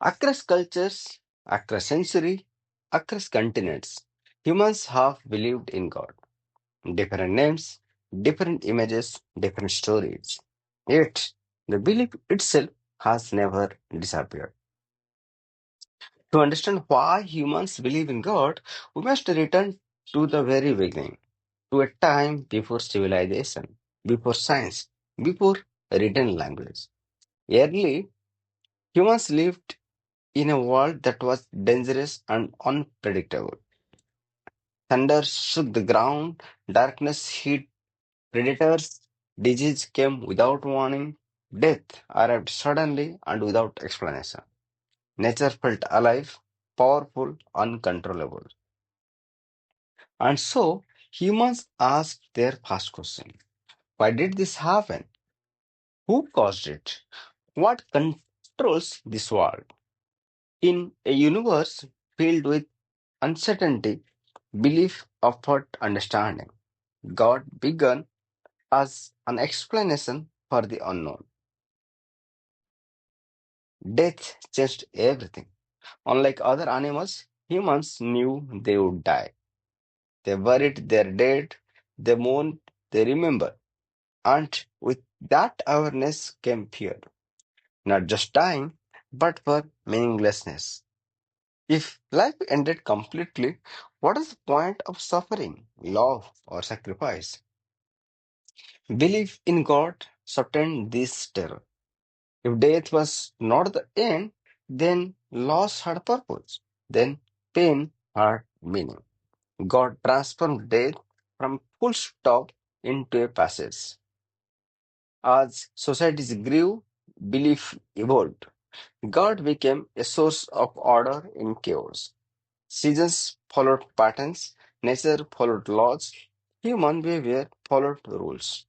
Across cultures, across century, across continents, humans have believed in God. Different names, different images, different stories. Yet, the belief itself has never disappeared. To understand why humans believe in God, we must return to the very beginning, to a time before civilization, before science, before written language. Early, humans lived in a world that was dangerous and unpredictable. Thunder shook the ground, darkness hit predators, disease came without warning, death arrived suddenly and without explanation. Nature felt alive, powerful, uncontrollable. And so humans asked their first question: why did this happen? Who caused it? What controls this world? In a universe filled with uncertainty, belief offered understanding. God began as an explanation for the unknown. Death changed everything. Unlike other animals, humans knew they would die. They buried their dead, they mourned, they remembered. And with that awareness came fear, not just dying, but for meaninglessness. If life ended completely, what is the point of suffering, love, or sacrifice? Belief in God softened this terror. If death was not the end, then loss had purpose. Then pain had meaning. God transformed death from full stop into a passage. As societies grew, belief evolved. God became a source of order in chaos. Seasons followed patterns, nature followed laws, human behavior followed rules.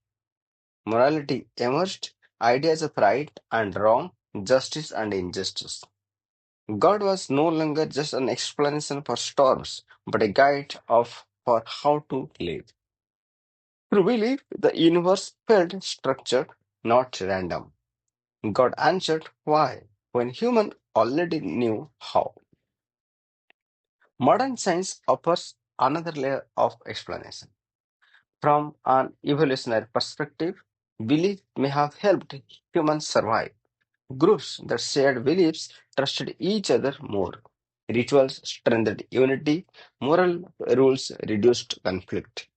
Morality emerged, ideas of right and wrong, justice and injustice. God was no longer just an explanation for storms, but a guide of for how to live. Through belief, the universe felt structured, not random. God answered why when human already knew how. Modern science offers another layer of explanation. From an evolutionary perspective, belief may have helped humans survive. Groups that shared beliefs trusted each other more. Rituals strengthened unity, moral rules reduced conflict.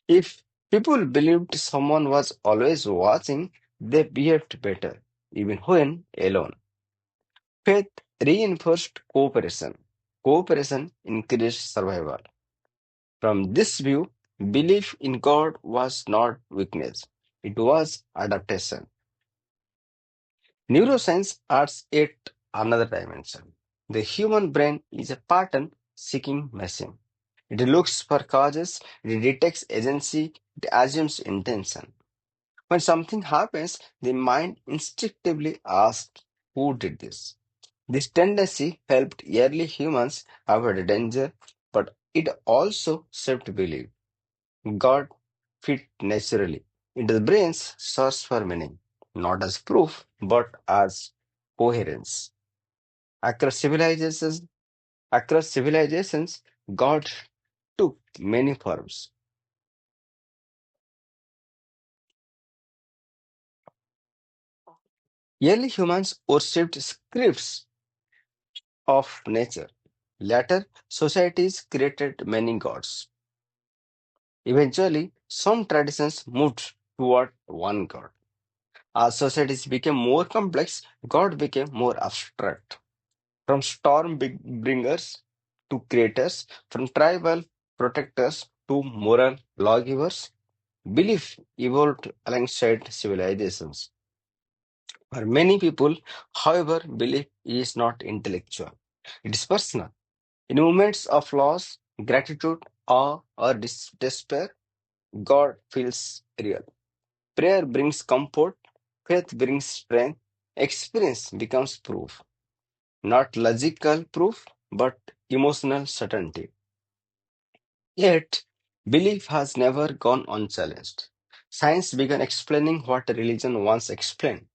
If people believed someone was always watching, they behaved better, even when alone. Faith reinforced cooperation. Cooperation increased survival. From this view, belief in God was not weakness, it was adaptation. Neuroscience adds yet another dimension. The human brain is a pattern seeking machine. It looks for causes, it detects agency, it assumes intention. When something happens, the mind instinctively asks, who did this? This tendency helped early humans avoid danger, but it also shaped belief. God fit naturally into the brain's search for meaning, not as proof, but as coherence. Across civilizations, across civilizations, God took many forms. Early humans worshipped scripts of nature. Later, societies created many gods. Eventually, some traditions moved toward one god. As societies became more complex, God became more abstract. From storm bringers to creators, from tribal protectors to moral lawgivers, belief evolved alongside civilizations. For many people, however, belief is not intellectual, it is personal. In moments of loss, gratitude, awe, or despair, God feels real. Prayer brings comfort, faith brings strength, experience becomes proof. Not logical proof, but emotional certainty. Yet, belief has never gone unchallenged. Science began explaining what religion once explained.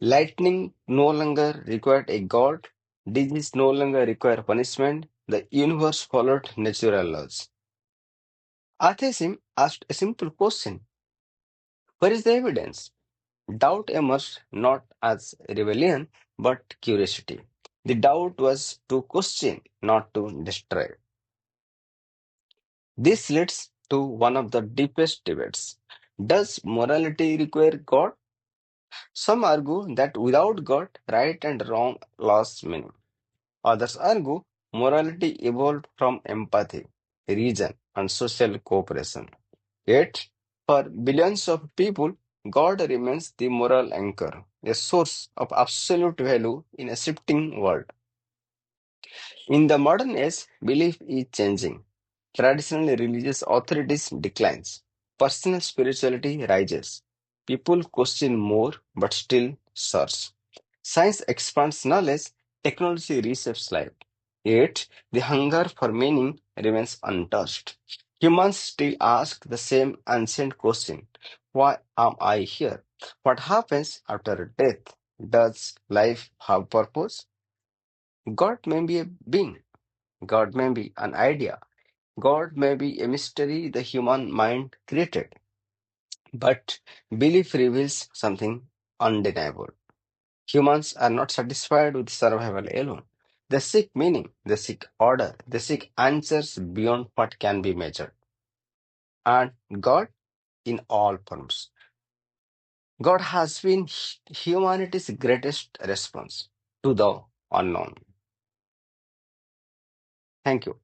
Lightning no longer required a god, Disease no longer require punishment. The universe followed natural laws. Atheism asked a simple question: where is the evidence? Doubt emerged not as rebellion but curiosity. The doubt was to question, not to destroy. This leads to one of the deepest debates. Does morality require God? Some argue that without God, right and wrong lost meaning. Others argue morality evolved from empathy, reason, and social cooperation. Yet, for billions of people, God remains the moral anchor, a source of absolute value in a shifting world. In the modern age, belief is changing. Traditional religious authorities declines. Personal spirituality rises. People question more but still search. Science expands knowledge, technology reshapes life. Yet the hunger for meaning remains untouched. Humans still ask the same ancient question: why am I here? What happens after death? Does life have purpose? God may be a being, God may be an idea, God may be a mystery the human mind created. But belief reveals something undeniable. Humans are not satisfied with survival alone. They seek meaning, they seek order, they seek answers beyond what can be measured. And God in all forms. God has been humanity's greatest response to the unknown. Thank you.